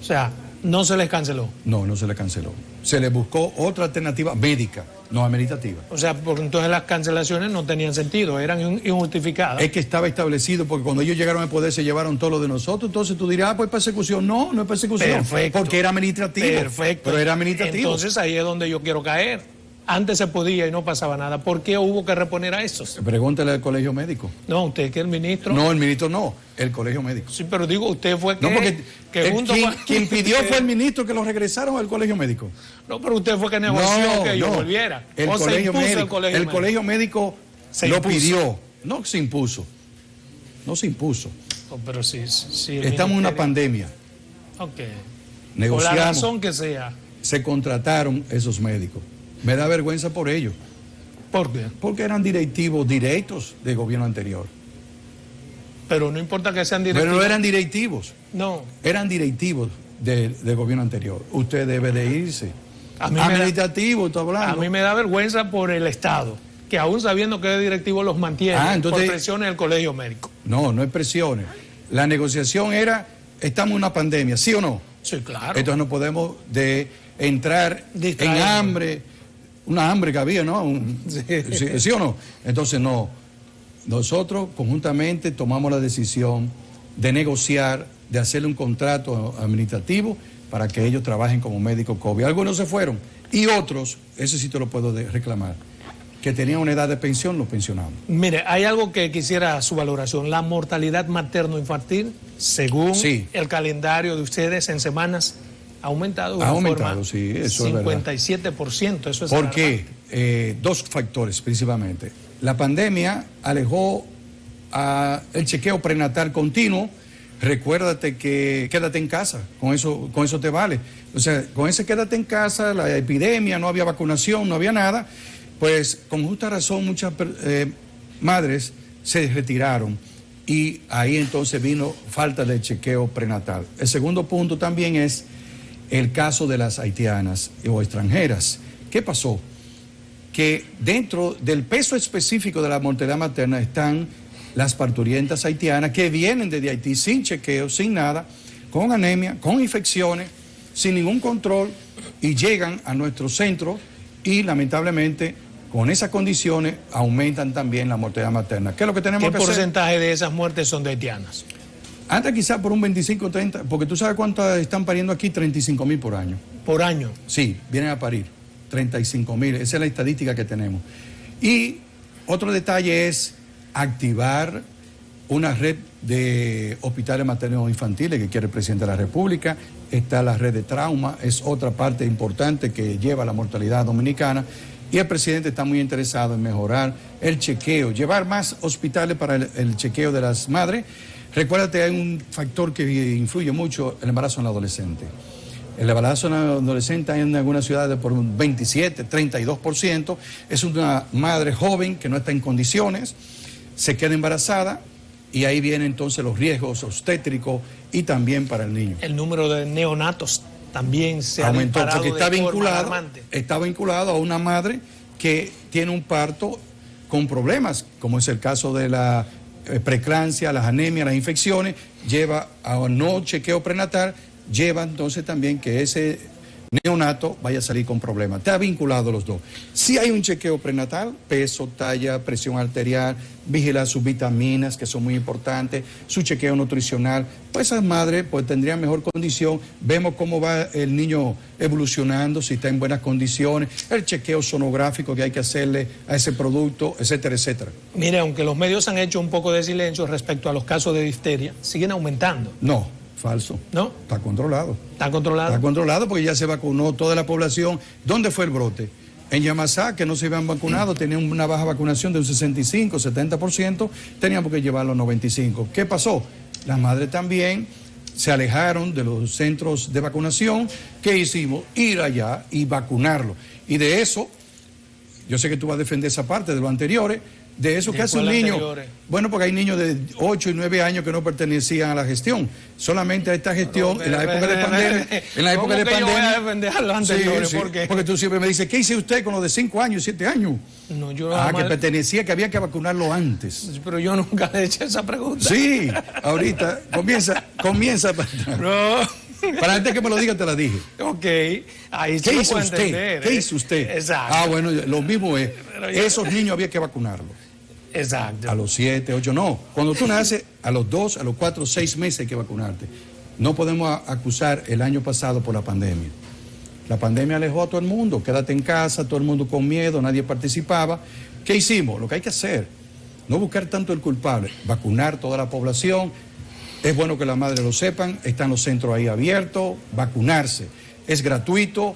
O sea, ¿no se les canceló? No, no se les canceló. Se les buscó otra alternativa médica, no administrativa. O sea, porque entonces las cancelaciones no tenían sentido, eran injustificadas. Es que estaba establecido, porque cuando ellos llegaron al poder se llevaron todo lo de nosotros, entonces tú dirás, pues persecución. No, no es persecución. Perfecto. Porque era administrativo. Perfecto. Pero era administrativo. Entonces ahí es donde yo quiero caer. Antes se podía y no pasaba nada. ¿Por qué hubo que reponer a esos? Pregúntale al Colegio Médico. No, usted que es el ministro. No, el ministro no, el Colegio Médico. Sí, pero digo, usted fue que... No, porque quien pidió fue el ministro que lo regresaron al Colegio Médico. No, pero usted fue que negoció que yo volviera. El Colegio Médico lo pidió. No se impuso. No se impuso. Oh, pero sí, estamos en una pandemia. Ok. Negociamos. Por la razón que sea. Se contrataron esos médicos. Me da vergüenza por ellos. ¿Por qué? Porque eran directivos directos del gobierno anterior. Pero no importa que sean directivos. Pero no eran directivos. No. Eran directivos del gobierno anterior. Usted debe de irse. Administrativo, estoy hablando. A mí me da vergüenza por el Estado, que aún sabiendo que es directivo los mantiene entonces, por presiones del colegio médico. No, no es presiones. La negociación era, estamos en una pandemia, ¿sí o no? Sí, claro. Entonces no podemos entrar en hambre, una hambre que había, ¿no? ¿Sí o no? Entonces no. Nosotros conjuntamente tomamos la decisión de negociar, de hacerle un contrato administrativo para que ellos trabajen como médicos COVID. Algunos se fueron y otros, ese sí te lo puedo reclamar, que tenían una edad de pensión, los pensionamos. Mire, hay algo que quisiera su valoración. La mortalidad materno-infantil, según el calendario de ustedes en semanas, ha aumentado de una forma sí, eso 57%. Eso es ¿por qué? Dos factores principalmente. La pandemia alejó el chequeo prenatal continuo. Recuérdate que quédate en casa, con eso te vale. O sea, con ese quédate en casa, la epidemia, no había vacunación, no había nada, pues con justa razón muchas madres se retiraron y ahí entonces vino falta de chequeo prenatal. El segundo punto también es el caso de las haitianas o extranjeras. ¿Qué pasó? Que dentro del peso específico de la mortalidad materna están las parturientas haitianas que vienen desde Haití sin chequeo, sin nada, con anemia, con infecciones, sin ningún control y llegan a nuestro centro y lamentablemente con esas condiciones aumentan también la mortalidad materna. ¿Qué es lo que tenemos que hacer? ¿Qué porcentaje de esas muertes son de haitianas? Antes quizás por un 25-30, porque tú sabes cuántas están pariendo aquí, 35,000 por año. ¿Por año? Sí, vienen a parir, 35,000, esa es la estadística que tenemos. Y otro detalle es activar una red de hospitales maternos infantiles que quiere el presidente de la República. Está la red de trauma, es otra parte importante que lleva la mortalidad dominicana. Y el presidente está muy interesado en mejorar el chequeo, llevar más hospitales para el chequeo de las madres. Recuérdate, hay un factor que influye mucho, el embarazo en la adolescente. El embarazo en la adolescente en algunas ciudades por un 27, 32%. Es una madre joven que no está en condiciones, se queda embarazada y ahí vienen entonces los riesgos obstétricos y también para el niño. El número de neonatos también se aumentó ha disparado porque está vinculado a una madre que tiene un parto con problemas, como es el caso de la preeclampsia, las anemias, las infecciones, lleva a no chequeo prenatal, lleva entonces también que ese neonato vaya a salir con problemas. Está vinculado los dos. Si hay un chequeo prenatal, peso, talla, presión arterial, vigilar sus vitaminas, que son muy importantes, su chequeo nutricional, pues esas madres pues tendrían mejor condición. Vemos cómo va el niño evolucionando, si está en buenas condiciones, el chequeo sonográfico que hay que hacerle a ese producto, etcétera, etcétera. Mire, aunque los medios han hecho un poco de silencio respecto a los casos de difteria, siguen aumentando. No. Falso. ¿No? Está controlado. ¿Está controlado? Está controlado porque ya se vacunó toda la población. ¿Dónde fue el brote? En Yamasá, que no se habían vacunado, tenían una baja vacunación de un 65, 70%, teníamos que llevarlo a 95%. ¿Qué pasó? Las madres también se alejaron de los centros de vacunación. ¿Qué hicimos? Ir allá y vacunarlo. Y de eso, yo sé que tú vas a defender esa parte de lo anteriores, de eso que hace un niño. Bueno, porque hay niños de 8 y 9 años que no pertenecían a la gestión. Solamente a esta gestión, en la época de pandemia. En la época de pandemia. Yo voy a defender a los anteriores. Sí, sí, porque tú siempre me dices, ¿qué hice usted con los de 5 años y 7 años? No, yo que pertenecía, que había que vacunarlo antes. Pero yo nunca le he hecho esa pregunta. Sí, ahorita comienza. No. Para antes que me lo diga, te la dije. Ok. Ahí sí ¿Qué hizo usted? Entender, ¿Qué hizo usted? Exacto. Ah, bueno, lo mismo es. Esos niños había que vacunarlos. Exacto. A los 7, 8, no. Cuando tú naces, a los 2, a los 4, 6 meses hay que vacunarte. No podemos acusar el año pasado por la pandemia. La pandemia alejó a todo el mundo. Quédate en casa, todo el mundo con miedo, nadie participaba. ¿Qué hicimos? Lo que hay que hacer, no buscar tanto el culpable, vacunar toda la población. Es bueno que las madres lo sepan, están los centros ahí abiertos, vacunarse. Es gratuito,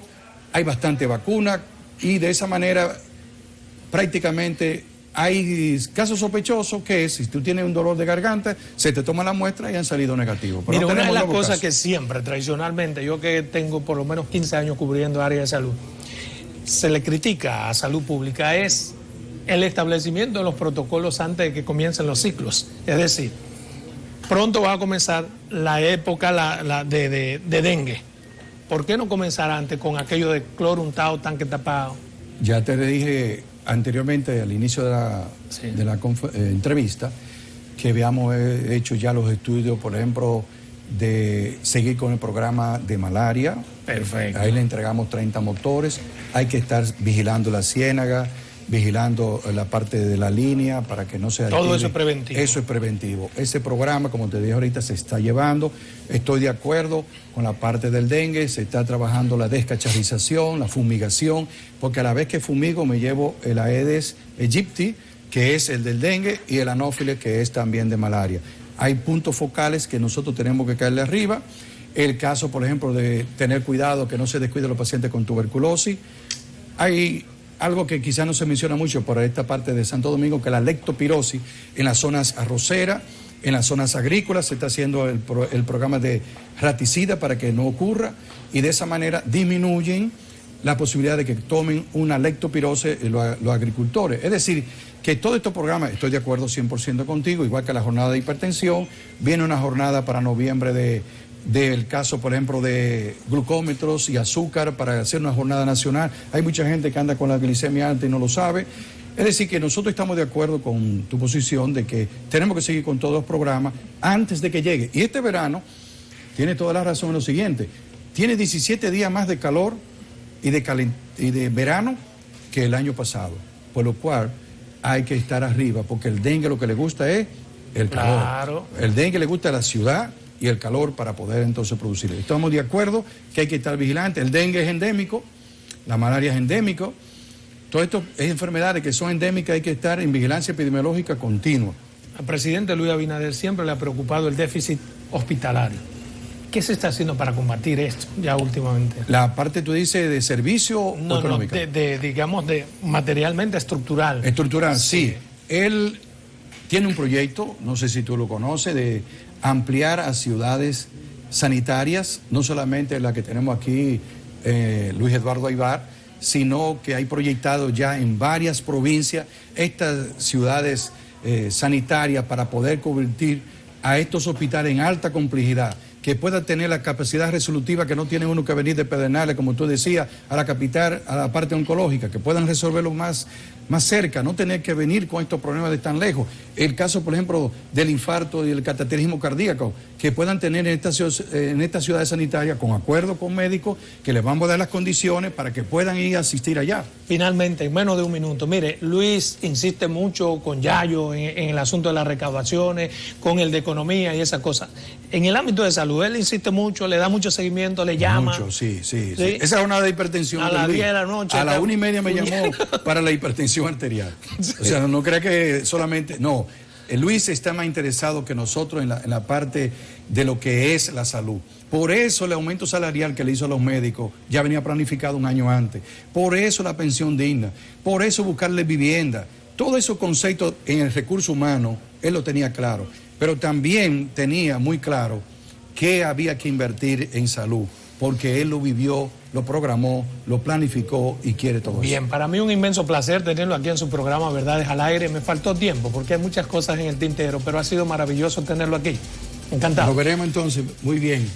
hay bastante vacuna y de esa manera prácticamente hay casos sospechosos que si tú tienes un dolor de garganta, se te toma la muestra y han salido negativos. Mira, una de las cosas que siempre, tradicionalmente, yo que tengo por lo menos 15 años cubriendo área de salud, se le critica a salud pública es el establecimiento de los protocolos antes de que comiencen los ciclos. Es decir, pronto va a comenzar la época de dengue. ¿por qué no comenzar antes con aquello de cloro untado, tanque tapado? Ya te dije anteriormente, al inicio de la entrevista, que habíamos hecho ya los estudios, por ejemplo, de seguir con el programa de malaria. Perfecto. Ahí le entregamos 30 motores. Hay que estar vigilando la ciénaga, vigilando la parte de la línea para que no se alquile. Todo eso es preventivo. Eso es preventivo. Ese programa, como te dije ahorita, se está llevando. Estoy de acuerdo con la parte del dengue. Se está trabajando la descacharización, la fumigación, porque a la vez que fumigo me llevo el Aedes aegypti, que es el del dengue, y el anófiles, que es también de malaria. Hay puntos focales que nosotros tenemos que caerle arriba. El caso, por ejemplo, de tener cuidado que no se descuiden los pacientes con tuberculosis. Hay algo que quizás no se menciona mucho por esta parte de Santo Domingo, que la leptospirosis en las zonas arroceras, en las zonas agrícolas, se está haciendo el programa de raticida para que no ocurra, y de esa manera disminuyen la posibilidad de que tomen una leptospirosis los agricultores. Es decir, que todos estos programas, estoy de acuerdo 100% contigo, igual que la jornada de hipertensión, viene una jornada para noviembre del caso, por ejemplo, de glucómetros y azúcar para hacer una jornada nacional. Hay mucha gente que anda con la glicemia alta y no lo sabe. Es decir, que nosotros estamos de acuerdo con tu posición de que tenemos que seguir con todos los programas antes de que llegue. Y este verano tiene toda la razón en lo siguiente. Tiene 17 días más de calor y de verano que el año pasado, por lo cual hay que estar arriba, porque el dengue lo que le gusta es el calor. Claro. El dengue le gusta la ciudad y el calor para poder entonces producir. Estamos de acuerdo que hay que estar vigilantes. El dengue es endémico, la malaria es endémico. Todo esto es enfermedades que son endémicas, hay que estar en vigilancia epidemiológica continua. Al presidente Luis Abinader siempre le ha preocupado el déficit hospitalario. ¿Qué se está haciendo para combatir esto ya últimamente? La parte, tú dices, de servicio o económica. Digamos, de materialmente estructural. Estructural, sí. Él tiene un proyecto, no sé si tú lo conoces, de ampliar a ciudades sanitarias, no solamente la que tenemos aquí, Luis Eduardo Aybar, sino que hay proyectado ya en varias provincias estas ciudades sanitarias para poder convertir a estos hospitales en alta complejidad, que puedan tener la capacidad resolutiva que no tiene uno que venir de Pedernales, como tú decías, a la capital, a la parte oncológica, que puedan resolverlo más cerca, no tener que venir con estos problemas de tan lejos. El caso, por ejemplo, del infarto y el cateterismo cardíaco, que puedan tener en esta ciudad sanitaria, con acuerdo con médicos, que les vamos a dar las condiciones para que puedan ir a asistir allá. Finalmente, en menos de un minuto, mire, Luis insiste mucho con Yayo en el asunto de las recaudaciones, con el de economía y esas cosas. En el ámbito de salud, él insiste mucho, le da mucho seguimiento, le llama. Mucho, sí. Esa jornada de hipertensión. A las 10 de la noche. A las 1:30 me llamó para la hipertensión arterial. Sí. O sea, no crea que solamente... No, Luis está más interesado que nosotros en la parte de lo que es la salud. Por eso el aumento salarial que le hizo a los médicos ya venía planificado un año antes. Por eso la pensión digna. Por eso buscarle vivienda. Todos esos conceptos en el recurso humano, él lo tenía claro. Pero también tenía muy claro que había que invertir en salud, porque él lo vivió, lo programó, lo planificó y quiere todo eso. Bien, para mí un inmenso placer tenerlo aquí en su programa Verdades al Aire. Me faltó tiempo porque hay muchas cosas en el tintero, pero ha sido maravilloso tenerlo aquí. Encantado. Lo veremos entonces, muy bien.